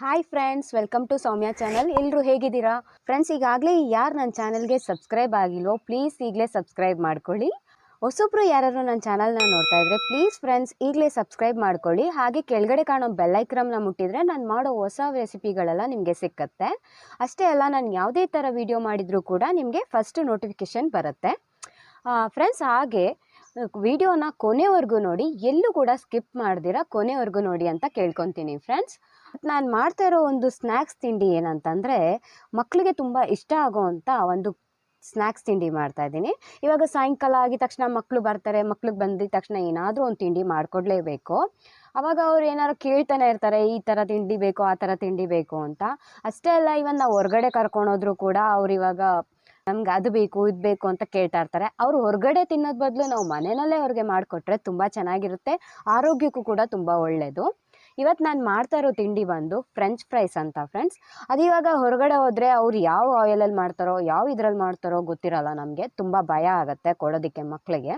Hi friends, welcome to Soumya channel. ಎಲ್ಲರೂ ಹೇಗಿದ್ದೀರಾ friends? ಈಗಾಗಲೇ ಯಾರು ನನ್ನ ಚಾನಲ್ಗೆ ಸಬ್ಸ್ಕ್ರೈಬ್ ಆಗಿಲ್ವೋ ಪ್ಲೀಸ್ ಈಗಲೇ ಸಬ್ಸ್ಕ್ರೈಬ್ ಮಾಡ್ಕೊಳ್ಳಿ. ಹೊಸೊಬ್ರು ಯಾರು ನನ್ನ ಚಾನಲ್ನ ನೋಡ್ತಾ ಇದ್ರೆ ಪ್ಲೀಸ್ ಫ್ರೆಂಡ್ಸ್ ಈಗಲೇ ಸಬ್ಸ್ಕ್ರೈಬ್ ಮಾಡ್ಕೊಳ್ಳಿ. ಹಾಗೆ ಕೆಳಗಡೆ ಕಾಣೋ ಬೆಲ್ ಐಕಾನ್ನ ಮುಟ್ಟಿದ್ರೆ ನಾನು ಮಾಡೋ ಹೊಸ ರೆಸಿಪಿಗಳೆಲ್ಲ ನಿಮಗೆ ಸಿಕ್ಕತ್ತೆ. ಅಷ್ಟೇ ಅಲ್ಲ, ನಾನು ಯಾವುದೇ ಥರ ವಿಡಿಯೋ ಮಾಡಿದರೂ ಕೂಡ ನಿಮಗೆ ಫಸ್ಟ್ ನೋಟಿಫಿಕೇಷನ್ ಬರುತ್ತೆ. ಫ್ರೆಂಡ್ಸ್, ಹಾಗೆ ವಿಡಿಯೋನ ಕೊನೆವರೆಗೂ ನೋಡಿ, ಎಲ್ಲೂ ಕೂಡ ಸ್ಕಿಪ್ ಮಾಡ್ದಿರಾ ಕೊನೆವರೆಗೂ ನೋಡಿ ಅಂತ ಕೇಳ್ಕೊತೀನಿ ಫ್ರೆಂಡ್ಸ್. ನಾನು ಮಾಡ್ತಾ ಇರೋ ಒಂದು ಸ್ನ್ಯಾಕ್ಸ್ ತಿಂಡಿ ಏನಂತಂದರೆ, ಮಕ್ಕಳಿಗೆ ತುಂಬ ಇಷ್ಟ ಆಗೋವಂಥ ಒಂದು ಸ್ನ್ಯಾಕ್ಸ್ ತಿಂಡಿ ಮಾಡ್ತಾ ಇದ್ದೀನಿ. ಇವಾಗ ಸಾಯಂಕಾಲ ಆಗಿದ ತಕ್ಷಣ ಮಕ್ಕಳು ಬರ್ತಾರೆ, ಮಕ್ಳಿಗೆ ಬಂದಿದ ತಕ್ಷಣ ಏನಾದರೂ ಒಂದು ತಿಂಡಿ ಮಾಡಿಕೊಡ್ಲೇಬೇಕು. ಆವಾಗ ಅವ್ರು ಏನಾದ್ರು ಕೇಳ್ತಾನೆ ಇರ್ತಾರೆ, ಈ ಥರ ತಿಂಡಿ ಬೇಕು, ಆ ಥರ ತಿಂಡಿ ಬೇಕು ಅಂತ. ಅಷ್ಟೇ ಅಲ್ಲ, ಇವನ್ ನಾವು ಹೊರಗಡೆ ಕರ್ಕೊಂಡೋದ್ರು ಕೂಡ ಅವ್ರು ಇವಾಗ ನಮ್ಗೆ ಅದು ಬೇಕು ಇದು ಬೇಕು ಅಂತ ಕೇಳ್ತಾ ಇರ್ತಾರೆ. ಅವರು ಹೊರಗಡೆ ತಿನ್ನೋದು ಬದಲು ನಾವು ಮನೆಯಲ್ಲೇ ಅವ್ರಿಗೆ ಮಾಡಿಕೊಟ್ರೆ ತುಂಬ ಚೆನ್ನಾಗಿರುತ್ತೆ, ಆರೋಗ್ಯಕ್ಕೂ ಕೂಡ ತುಂಬ ಒಳ್ಳೆಯದು. ಇವತ್ತು ನಾನು ಮಾಡ್ತಾ ಇರೋ ತಿಂಡಿ ಬಂದು ಫ್ರೆಂಚ್ ಫ್ರೈಸ್ ಅಂತ ಫ್ರೆಂಡ್ಸ್. ಅದು ಇವಾಗ ಹೊರಗಡೆ ಹೋದರೆ ಅವ್ರು ಯಾವ ಆಯಿಲಲ್ಲಿ ಮಾಡ್ತಾರೋ ಯಾವ ಇದ್ರಲ್ಲಿ ಮಾಡ್ತಾರೋ ಗೊತ್ತಿರಲ್ಲ, ನಮಗೆ ತುಂಬ ಭಯ ಆಗುತ್ತೆ ಕೊಡೋದಕ್ಕೆ ಮಕ್ಕಳಿಗೆ.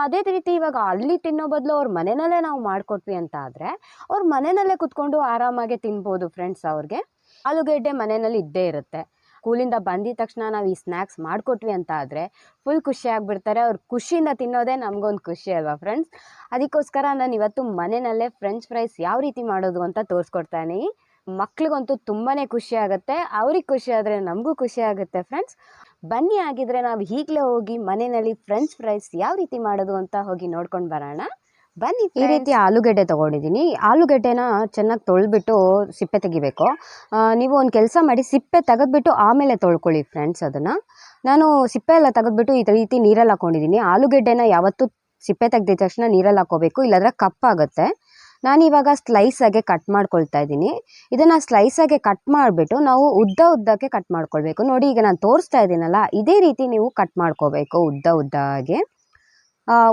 ಅದೇ ರೀತಿ ಇವಾಗ ಅಲ್ಲಿ ತಿನ್ನೋ ಬದಲು ಅವ್ರ ಮನೆಯಲ್ಲೇ ನಾವು ಮಾಡಿಕೊಟ್ವಿ ಅಂತ ಆದರೆ ಅವ್ರ ಮನೆಯಲ್ಲೇ ಕುತ್ಕೊಂಡು ಆರಾಮಾಗಿ ತಿನ್ಬೋದು ಫ್ರೆಂಡ್ಸ್. ಅವ್ರಿಗೆ ಆಲೂಗೆಡ್ಡೆ ಮನೆಯಲ್ಲಿ ಇದ್ದೇ ಇರುತ್ತೆ. ಸ್ಕೂಲಿಂದ ಬಂದಿದ ತಕ್ಷಣ ನಾವು ಈ ಸ್ನ್ಯಾಕ್ಸ್ ಮಾಡಿಕೊಟ್ವಿ ಅಂತ ಆದರೆ ಫುಲ್ ಖುಷಿ ಆಗಿಬಿಡ್ತಾರೆ. ಅವ್ರು ಖುಷಿಯಿಂದ ತಿನ್ನೋದೇ ನಮಗೊಂದು ಖುಷಿ ಅಲ್ವಾ ಫ್ರೆಂಡ್ಸ್? ಅದಕ್ಕೋಸ್ಕರ ನಾನು ಇವತ್ತು ಮನೆಯಲ್ಲೇ ಫ್ರೆಂಚ್ ಫ್ರೈಸ್ ಯಾವ ರೀತಿ ಮಾಡೋದು ಅಂತ ತೋರಿಸ್ಕೊಡ್ತಾನೆ. ಮಕ್ಳಿಗಂತೂ ತುಂಬಾ ಖುಷಿ ಆಗುತ್ತೆ, ಅವ್ರಿಗೆ ಖುಷಿ ಆದರೆ ನಮಗೂ ಖುಷಿ ಆಗುತ್ತೆ ಫ್ರೆಂಡ್ಸ್. ಬನ್ನಿ, ಆಗಿದ್ರೆ ನಾವು ಈಗಲೇ ಹೋಗಿ ಮನೆಯಲ್ಲಿ ಫ್ರೆಂಚ್ ಫ್ರೈಸ್ ಯಾವ ರೀತಿ ಮಾಡೋದು ಅಂತ ಹೋಗಿ ನೋಡ್ಕೊಂಡು ಬರೋಣ. ಬನ್ನಿ. ಈ ರೀತಿ ಆಲೂಗೆಡ್ಡೆ ತೊಗೊಂಡಿದ್ದೀನಿ. ಆಲೂಗೆಡ್ಡೆನ ಚೆನ್ನಾಗಿ ತೊಳೆದ್ಬಿಟ್ಟು ಸಿಪ್ಪೆ ತೆಗಿಬೇಕು. ನೀವು ಒಂದು ಕೆಲಸ ಮಾಡಿ, ಸಿಪ್ಪೆ ತೆಗೆದ್ಬಿಟ್ಟು ಆಮೇಲೆ ತೊಳ್ಕೊಳ್ಳಿ ಫ್ರೆಂಡ್ಸ್. ಅದನ್ನು ನಾನು ಸಿಪ್ಪೆ ಎಲ್ಲ ತೆಗೆದ್ಬಿಟ್ಟು ಈ ರೀತಿ ನೀರಲ್ಲಿ ಹಾಕ್ಕೊಂಡಿದ್ದೀನಿ. ಆಲೂಗೆಡ್ಡೆನ ಯಾವತ್ತೂ ಸಿಪ್ಪೆ ತೆಗೆದ ತಕ್ಷಣ ನೀರಲ್ಲಿ ಹಾಕ್ಕೋಬೇಕು, ಇಲ್ಲಾಂದರೆ ಕಪ್ಪಾಗುತ್ತೆ. ನಾನಿವಾಗ ಸ್ಲೈಸಾಗೆ ಕಟ್ ಮಾಡ್ಕೊಳ್ತಾ ಇದ್ದೀನಿ. ಇದನ್ನು ಸ್ಲೈಸಾಗೆ ಕಟ್ ಮಾಡಿಬಿಟ್ಟು ನಾವು ಉದ್ದಕ್ಕೆ ಕಟ್ ಮಾಡ್ಕೊಳ್ಬೇಕು. ನೋಡಿ, ಈಗ ನಾನು ತೋರಿಸ್ತಾ ಇದ್ದೀನಲ್ಲ, ಇದೇ ರೀತಿ ನೀವು ಕಟ್ ಮಾಡ್ಕೋಬೇಕು ಉದ್ದಾಗೆ.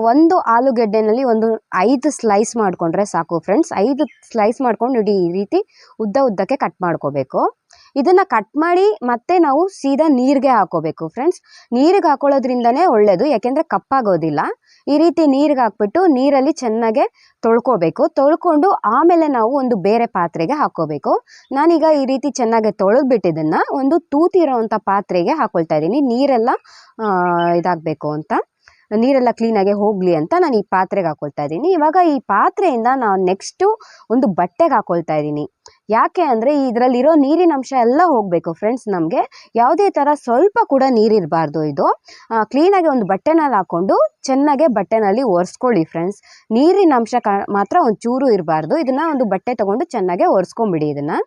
ಒಂದು ಆಲೂಗೆಡ್ಡೆನಲ್ಲಿ ಒಂದು 5 ಸ್ಲೈಸ್ ಮಾಡಿಕೊಂಡ್ರೆ ಸಾಕು ಫ್ರೆಂಡ್ಸ್. 5 ಸ್ಲೈಸ್ ಮಾಡ್ಕೊಂಡು ನೋಡಿ, ಈ ರೀತಿ ಉದ್ದಕ್ಕೆ ಕಟ್ ಮಾಡ್ಕೋಬೇಕು. ಇದನ್ನು ಕಟ್ ಮಾಡಿ ಮತ್ತೆ ನಾವು ಸೀದಾ ನೀರಿಗೆ ಹಾಕೋಬೇಕು ಫ್ರೆಂಡ್ಸ್. ನೀರಿಗೆ ಹಾಕೊಳ್ಳೋದ್ರಿಂದನೇ ಒಳ್ಳೆಯದು, ಯಾಕೆಂದರೆ ಕಪ್ಪಾಗೋದಿಲ್ಲ. ಈ ರೀತಿ ನೀರಿಗೆ ಹಾಕ್ಬಿಟ್ಟು ನೀರಲ್ಲಿ ಚೆನ್ನಾಗೆ ತೊಳ್ಕೊಬೇಕು. ತೊಳ್ಕೊಂಡು ಆಮೇಲೆ ನಾವು ಒಂದು ಬೇರೆ ಪಾತ್ರೆಗೆ ಹಾಕೋಬೇಕು. ನಾನೀಗ ಈ ರೀತಿ ಚೆನ್ನಾಗಿ ತೊಳೆದ್ಬಿಟ್ಟಿದ್ದನ್ನು ಒಂದು ತೂತಿರೋವಂಥ ಪಾತ್ರೆಗೆ ಹಾಕೊಳ್ತಾ ಇದ್ದೀನಿ. ನೀರೆಲ್ಲ ಇದಾಗಬೇಕು ಅಂತ, ನೀರೆಲ್ಲ ಕ್ಲೀನಾಗಿ ಹೋಗಲಿ ಅಂತ ನಾನು ಈ ಪಾತ್ರೆಗೆ ಹಾಕೊಳ್ತಾ ಇದ್ದೀನಿ. ಇವಾಗ ಈ ಪಾತ್ರೆಯಿಂದ ನಾನು ನೆಕ್ಸ್ಟು ಒಂದು ಬಟ್ಟೆಗೆ ಹಾಕೊಳ್ತಾ ಇದ್ದೀನಿ. ಯಾಕೆ ಅಂದರೆ ಇದರಲ್ಲಿರೋ ನೀರಿನ ಅಂಶ ಎಲ್ಲ ಹೋಗಬೇಕು ಫ್ರೆಂಡ್ಸ್. ನಮಗೆ ಯಾವುದೇ ಥರ ಸ್ವಲ್ಪ ಕೂಡ ನೀರಿರಬಾರ್ದು. ಇದು ಕ್ಲೀನಾಗಿ ಒಂದು ಬಟ್ಟೆನಲ್ಲಿ ಹಾಕ್ಕೊಂಡು ಚೆನ್ನಾಗೆ ಬಟ್ಟೆನಲ್ಲಿ ಒರೆಸ್ಕೊಳ್ಳಿ ಫ್ರೆಂಡ್ಸ್. ನೀರಿನ ಅಂಶ ಮಾತ್ರ ಒಂದು ಚೂರು ಇರಬಾರ್ದು. ಇದನ್ನು ಒಂದು ಬಟ್ಟೆ ತೊಗೊಂಡು ಚೆನ್ನಾಗೆ ಒರೆಸ್ಕೊಂಬಿಡಿ. ಇದನ್ನು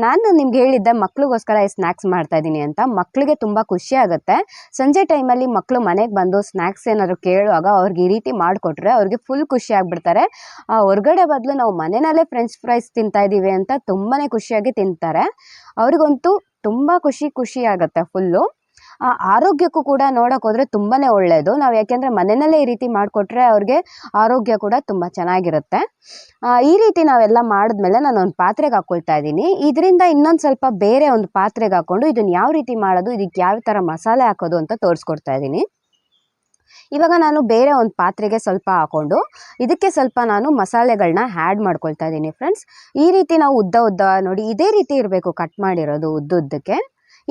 ನಾನು ನಿಮ್ಗೆ ಹೇಳಿದ್ದೆ ಮಕ್ಳಿಗೋಸ್ಕರ ಈ ಸ್ನ್ಯಾಕ್ಸ್ ಮಾಡ್ತಾಯಿದ್ದೀನಿ ಅಂತ. ಮಕ್ಕಳಿಗೆ ತುಂಬ ಖುಷಿ ಆಗುತ್ತೆ. ಸಂಜೆ ಟೈಮಲ್ಲಿ ಮಕ್ಕಳು ಮನೆಗೆ ಬಂದು ಸ್ನ್ಯಾಕ್ಸ್ ಏನಾದ್ರು ಕೇಳುವಾಗ ಅವ್ರಿಗೆ ಈ ರೀತಿ ಮಾಡಿಕೊಟ್ರೆ ಅವ್ರಿಗೆ ಫುಲ್ ಖುಷಿ ಆಗಿಬಿಡ್ತಾರೆ. ಹೊರಗಡೆ ಬದಲು ನಾವು ಮನೆಯಲ್ಲೇ ಫ್ರೆಂಚ್ ಫ್ರೈಸ್ ತಿಂತಾಯಿದ್ದೀವಿ ಅಂತ ತುಂಬಾ ಖುಷಿಯಾಗಿ ತಿಂತಾರೆ. ಅವ್ರಿಗಂತೂ ತುಂಬ ಖುಷಿ ಆಗುತ್ತೆ ಫುಲ್ಲು. ಆರೋಗ್ಯಕ್ಕೂ ಕೂಡ ನೋಡೋಕೆ ಹೋದರೆ ತುಂಬಾ ಒಳ್ಳೆಯದು ನಾವು, ಯಾಕೆಂದರೆ ಮನೆಯಲ್ಲೇ ಈ ರೀತಿ ಮಾಡಿಕೊಟ್ರೆ ಅವ್ರಿಗೆ ಆರೋಗ್ಯ ಕೂಡ ತುಂಬ ಚೆನ್ನಾಗಿರುತ್ತೆ. ಈ ರೀತಿ ನಾವೆಲ್ಲ ಮಾಡಿದ್ಮೇಲೆ ನಾನು ಒಂದು ಪಾತ್ರೆಗೆ ಹಾಕ್ಕೊಳ್ತಾ ಇದ್ದೀನಿ. ಇದರಿಂದ ಇನ್ನೊಂದು ಸ್ವಲ್ಪ ಬೇರೆ ಒಂದು ಪಾತ್ರೆಗೆ ಹಾಕ್ಕೊಂಡು ಇದನ್ನು ಯಾವ ರೀತಿ ಮಾಡೋದು, ಇದಕ್ಕೆ ಯಾವ ಥರ ಮಸಾಲೆ ಹಾಕೋದು ಅಂತ ತೋರಿಸ್ಕೊಡ್ತಾ ಇದ್ದೀನಿ. ಇವಾಗ ನಾನು ಬೇರೆ ಒಂದು ಪಾತ್ರೆಗೆ ಸ್ವಲ್ಪ ಹಾಕ್ಕೊಂಡು ಇದಕ್ಕೆ ಸ್ವಲ್ಪ ನಾನು ಮಸಾಲೆಗಳನ್ನ ಆ್ಯಡ್ ಮಾಡ್ಕೊಳ್ತಾ ಇದ್ದೀನಿ ಫ್ರೆಂಡ್ಸ್. ಈ ರೀತಿ ನಾವು ಉದ್ದ ನೋಡಿ ಇದೇ ರೀತಿ ಇರಬೇಕು ಕಟ್ ಮಾಡಿರೋದು ಉದ್ದಕ್ಕೆ.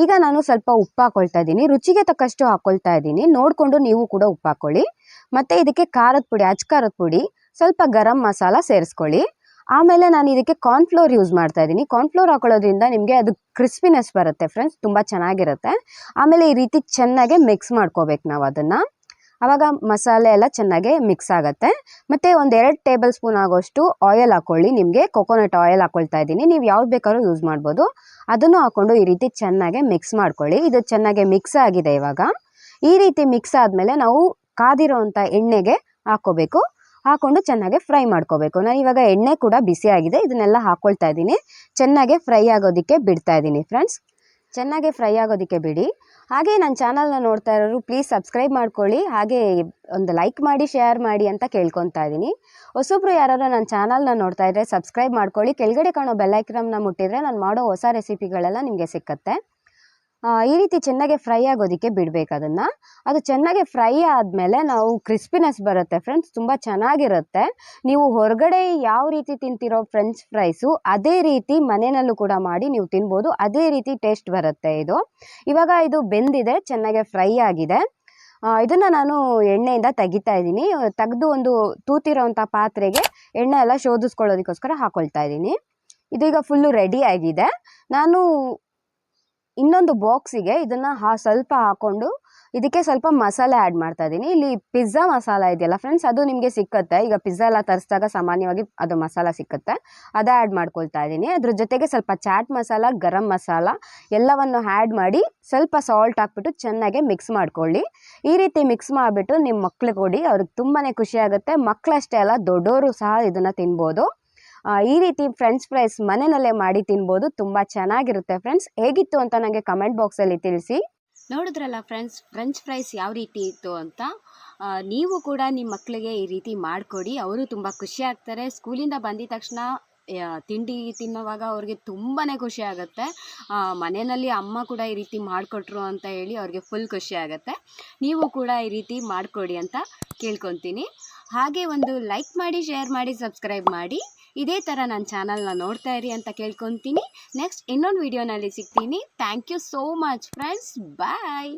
ಈಗ ನಾನು ಸ್ವಲ್ಪ ಉಪ್ಪು ಹಾಕ್ಕೊಳ್ತಾ ಇದ್ದೀನಿ, ರುಚಿಗೆ ತಕ್ಕಷ್ಟು ಹಾಕ್ಕೊಳ್ತಾ ಇದ್ದೀನಿ. ನೋಡಿಕೊಂಡು ನೀವು ಕೂಡ ಉಪ್ಪು ಹಾಕ್ಕೊಳ್ಳಿ. ಮತ್ತು ಇದಕ್ಕೆ ಖಾರದ ಪುಡಿ, ಖಾರದ ಪುಡಿ, ಸ್ವಲ್ಪ ಗರಂ ಮಸಾಲ ಸೇರಿಸ್ಕೊಳ್ಳಿ. ಆಮೇಲೆ ನಾನು ಇದಕ್ಕೆ ಕಾರ್ನ್ಫ್ಲೋರ್ ಯೂಸ್ ಮಾಡ್ತಾ ಇದ್ದೀನಿ. ಕಾರ್ನ್ಫ್ಲೋರ್ ಹಾಕೊಳ್ಳೋದ್ರಿಂದ ನಿಮಗೆ ಅದು ಕ್ರಿಸ್ಪಿನೆಸ್ ಬರುತ್ತೆ ಫ್ರೆಂಡ್ಸ್, ತುಂಬ ಚೆನ್ನಾಗಿರುತ್ತೆ. ಆಮೇಲೆ ಈ ರೀತಿ ಚೆನ್ನಾಗೆ ಮಿಕ್ಸ್ ಮಾಡ್ಕೋಬೇಕು ನಾವು ಅದನ್ನು. ಆವಾಗ ಮಸಾಲೆ ಎಲ್ಲ ಚೆನ್ನಾಗೆ ಮಿಕ್ಸ್ ಆಗುತ್ತೆ. ಮತ್ತು ಒಂದು 2 ಟೇಬಲ್ ಸ್ಪೂನ್ ಆಗೋಷ್ಟು ಆಯಿಲ್ ಹಾಕ್ಕೊಳ್ಳಿ. ನಿಮಗೆ ಕೊಕೊನಟ್ ಆಯಿಲ್ ಹಾಕ್ಕೊಳ್ತಾ ಇದ್ದೀನಿ, ನೀವು ಯಾವ್ದು ಬೇಕಾದ್ರೂ ಯೂಸ್ ಮಾಡ್ಬೋದು. ಅದನ್ನು ಹಾಕ್ಕೊಂಡು ಈ ರೀತಿ ಚೆನ್ನಾಗೆ ಮಿಕ್ಸ್ ಮಾಡ್ಕೊಳ್ಳಿ. ಇದು ಚೆನ್ನಾಗೆ ಮಿಕ್ಸ್ ಆಗಿದೆ. ಇವಾಗ ಈ ರೀತಿ ಮಿಕ್ಸ್ ಆದಮೇಲೆ ನಾವು ಕಾದಿರೋವಂಥ ಎಣ್ಣೆಗೆ ಹಾಕ್ಕೋಬೇಕು. ಹಾಕ್ಕೊಂಡು ಚೆನ್ನಾಗೆ ಫ್ರೈ ಮಾಡ್ಕೋಬೇಕು. ನಾನು ಇವಾಗ ಎಣ್ಣೆ ಕೂಡ ಬಿಸಿ ಆಗಿದೆ, ಇದನ್ನೆಲ್ಲ ಹಾಕ್ಕೊಳ್ತಾ ಇದ್ದೀನಿ. ಚೆನ್ನಾಗೆ ಫ್ರೈ ಆಗೋದಕ್ಕೆ ಬಿಡ್ತಾ ಇದ್ದೀನಿ ಫ್ರೆಂಡ್ಸ್. ಚೆನ್ನಾಗೆ ಫ್ರೈ ಆಗೋದಕ್ಕೆ ಬಿಡಿ. ಹಾಗೆ ನನ್ನ ಚಾನಲ್ನ ನೋಡ್ತಾ ಇರೋರು ಪ್ಲೀಸ್ ಸಬ್ಸ್ಕ್ರೈಬ್ ಮಾಡ್ಕೊಳ್ಳಿ. ಹಾಗೆ ಒಂದು ಲೈಕ್ ಮಾಡಿ, ಶೇರ್ ಮಾಡಿ ಅಂತ ಕೇಳ್ಕೊತಾ ಇದ್ದೀನಿ. ಹೊಸೊಬ್ರು ಯಾರು ನನ್ನ ಚಾನಲ್ನ ನೋಡ್ತಾ ಇದ್ದರೆ ಸಬ್ಸ್ಕ್ರೈಬ್ ಮಾಡ್ಕೊಳ್ಳಿ. ಕೆಳಗಡೆ ಕಾಣೋ ಬೆಲ್ ಐಕಾನ್ನ ಮುಟ್ಟಿದರೆ ನಾನು ಮಾಡೋ ಹೊಸ ರೆಸಿಪಿಗಳೆಲ್ಲ ನಿಮಗೆ ಸಿಕ್ಕತ್ತೆ. ಈ ರೀತಿ ಚೆನ್ನಾಗಿ ಫ್ರೈ ಆಗೋದಕ್ಕೆ ಬಿಡಬೇಕು ಅದನ್ನು. ಅದು ಚೆನ್ನಾಗಿ ಫ್ರೈ ಆದಮೇಲೆ ನಾವು ಕ್ರಿಸ್ಪಿನೆಸ್ ಬರುತ್ತೆ ಫ್ರೆಂಡ್ಸ್, ತುಂಬ ಚೆನ್ನಾಗಿರುತ್ತೆ. ನೀವು ಹೊರಗಡೆ ಯಾವ ರೀತಿ ತಿಂತಿರೋ ಫ್ರೆಂಚ್ ಫ್ರೈಸು ಅದೇ ರೀತಿ ಮನೆಯಲ್ಲೂ ಕೂಡ ಮಾಡಿ ನೀವು ತಿನ್ಬೋದು. ಅದೇ ರೀತಿ ಟೇಸ್ಟ್ ಬರುತ್ತೆ ಇದು. ಇವಾಗ ಇದು ಬೆಂದಿದೆ, ಚೆನ್ನಾಗಿ ಫ್ರೈ ಆಗಿದೆ. ಇದನ್ನು ನಾನು ಎಣ್ಣೆಯಿಂದ ತೆಗಿತಾ ಇದ್ದೀನಿ. ತೆಗೆದು ಒಂದು ತೂತಿರೋವಂಥ ಪಾತ್ರೆಗೆ ಎಣ್ಣೆ ಎಲ್ಲ ಶೋಧಿಸ್ಕೊಳ್ಳೋದಕ್ಕೋಸ್ಕರ ಹಾಕ್ಕೊಳ್ತಾ ಇದ್ದೀನಿ. ಇದೀಗ ಫುಲ್ಲು ರೆಡಿ ಆಗಿದೆ. ನಾನು ಇನ್ನೊಂದು ಬಾಕ್ಸಿಗೆ ಇದನ್ನು ಸ್ವಲ್ಪ ಹಾಕ್ಕೊಂಡು ಇದಕ್ಕೆ ಸ್ವಲ್ಪ ಮಸಾಲೆ ಆ್ಯಡ್ ಮಾಡ್ತಾ ಇದ್ದೀನಿ. ಇಲ್ಲಿ ಪಿಜ್ಜಾ ಮಸಾಲ ಇದೆಯಲ್ಲ ಫ್ರೆಂಡ್ಸ್, ಅದು ನಿಮಗೆ ಸಿಕ್ಕುತ್ತೆ. ಈಗ ಪಿಜ್ಜಾ ಎಲ್ಲ ತರಿಸಿದಾಗ ಸಾಮಾನ್ಯವಾಗಿ ಅದು ಮಸಾಲ ಸಿಕ್ಕುತ್ತೆ, ಅದೇ ಆ್ಯಡ್ ಮಾಡ್ಕೊಳ್ತಾ ಇದ್ದೀನಿ. ಅದ್ರ ಜೊತೆಗೆ ಸ್ವಲ್ಪ ಚಾಟ್ ಮಸಾಲ, ಗರಂ ಮಸಾಲ ಎಲ್ಲವನ್ನು ಆ್ಯಡ್ ಮಾಡಿ ಸ್ವಲ್ಪ ಸಾಲ್ಟ್ ಹಾಕ್ಬಿಟ್ಟು ಚೆನ್ನಾಗಿ ಮಿಕ್ಸ್ ಮಾಡ್ಕೊಳ್ಳಿ. ಈ ರೀತಿ ಮಿಕ್ಸ್ ಮಾಡಿಬಿಟ್ಟು ನಿಮ್ಮ ಮಕ್ಳಿಗೆ ಕೊಡಿ, ಅವ್ರಿಗೆ ತುಂಬಾ ಖುಷಿ ಆಗುತ್ತೆ. ಮಕ್ಕಳಷ್ಟೇ ಅಲ್ಲ, ದೊಡ್ಡವರು ಸಹ ಇದನ್ನು ತಿನ್ಬೋದು. ಈ ರೀತಿ ಫ್ರೆಂಚ್ ಫ್ರೈಸ್ ಮನೆಯಲ್ಲೇ ಮಾಡಿ ತಿನ್ಬೋದು. ತುಂಬ ಚೆನ್ನಾಗಿರುತ್ತೆ ಫ್ರೆಂಡ್ಸ್. ಹೇಗಿತ್ತು ಅಂತ ನನಗೆ ಕಮೆಂಟ್ ಬಾಕ್ಸಲ್ಲಿ ತಿಳಿಸಿ. ನೋಡಿದ್ರಲ್ಲ ಫ್ರೆಂಡ್ಸ್, ಫ್ರೆಂಚ್ ಫ್ರೈಸ್ ಯಾವ ರೀತಿ ಇತ್ತು ಅಂತ. ನೀವು ಕೂಡ ನಿಮ್ಮ ಮಕ್ಕಳಿಗೆ ಈ ರೀತಿ ಮಾಡಿಕೊಡಿ, ಅವರು ತುಂಬ ಖುಷಿ ಆಗ್ತಾರೆ. ಸ್ಕೂಲಿಂದ ಬಂದಿದ ತಕ್ಷಣ ತಿಂಡಿ ತಿನ್ನೋವಾಗ ಅವ್ರಿಗೆ ತುಂಬಾ ಖುಷಿ ಆಗುತ್ತೆ. ಮನೆಯಲ್ಲಿ ಅಮ್ಮ ಕೂಡ ಈ ರೀತಿ ಮಾಡಿಕೊಟ್ರು ಅಂತ ಹೇಳಿ ಅವ್ರಿಗೆ ಫುಲ್ ಖುಷಿ ಆಗುತ್ತೆ. ನೀವು ಕೂಡ ಈ ರೀತಿ ಮಾಡಿಕೊಡಿ ಅಂತ ಕೇಳ್ಕೊತೀನಿ. ಹಾಗೆ ಒಂದು ಲೈಕ್ ಮಾಡಿ, ಶೇರ್ ಮಾಡಿ, ಸಬ್ಸ್ಕ್ರೈಬ್ ಮಾಡಿ. ಇದೇ ಥರ ನನ್ನ ಚಾನಲ್ನ ನೋಡ್ತಾ ಇರಿ ಅಂತ ಕೇಳ್ಕೊತೀನಿ. ನೆಕ್ಸ್ಟ್ ಇನ್ನೊಂದು ವಿಡಿಯೋನಲ್ಲಿ ಸಿಗ್ತೀನಿ. Thank you so much friends. Bye.